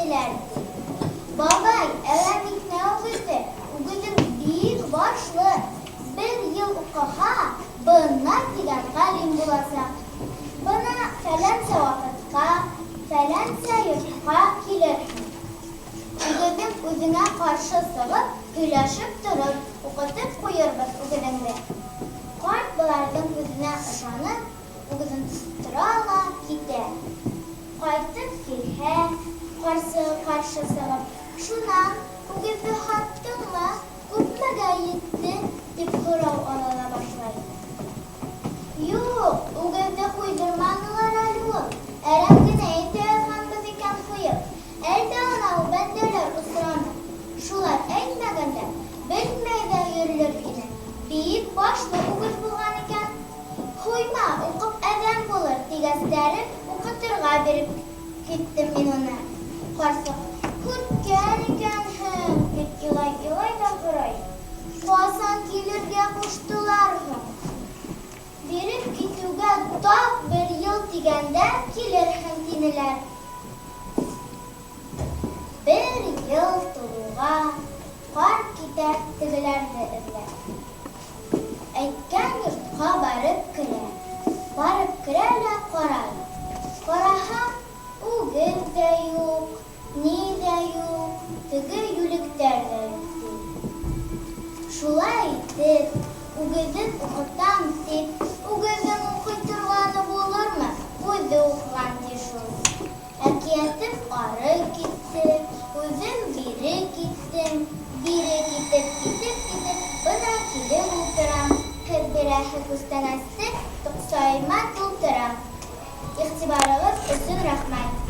кителерди. Бабай, әвәмикне үгізің бир башлы. Бір ел уқыға, бына тигән ғалим буласақ. Бына фәләнсә вақытқа, фәләнсә йортқа килерһең. Үгізің үзеңә қаршы сығып, һөйләшеп торып, уҡытып ҡуйырбыҙ үгеҙеңде. Ҡарт быларҙың һүҙенә ышанып, үгеҙен тора ла китә. Ҡайтып килһә, ҡаршы сығып, шунан, үгеҙҙе һаттыңмы, күпмәгә етте, дип һорау ала башлай. Юҡ, үгеҙҙе ҡуйҙырманылар әле ул. Әрәм генә әйтә яҙғанбыҙ икән ҡуйып. Әлдә анау бәндәләр осраны. Шулар әйтмәгәндә, белмәй ҙә йөрөлөр ине. Бик башлы үгеҙ булған икән. Ҡуйма, уҡып әҙәм булыр, тигәстәре уҡытырға биреп киттем мин уны. Ҡарсыҡ, көткән икәнһең, дип илай ҙа һорай. Ҡасан килергә ҡуштылар һуң? Биреп китеүгә тап бер йыл тигәндә килерһең, тинеләр. Бер йыл тулуға ҡарт китә тегеләрҙе эҙләп. Әйткән йортҡа барып керә. Барып керә лә ҡарай. Ҡараһа, үгеҙ ҙә юҡ, ни ҙә юҡ, теге йүлектәр ҙә юҡ. Шулай итеп, үгеҙен уҡытам тип, үгеҙен уҡый торғаны булырмы? Үҙе уҡыған ти шул. Әкиәтем ары китте, үҙем бире киттем, бире китеп, бына килеп ултырам. Һеҙ бирәһе күстәнәсте тоҡсайыма тултырам. Иғтибарығыҙ өсөн рәхмәт.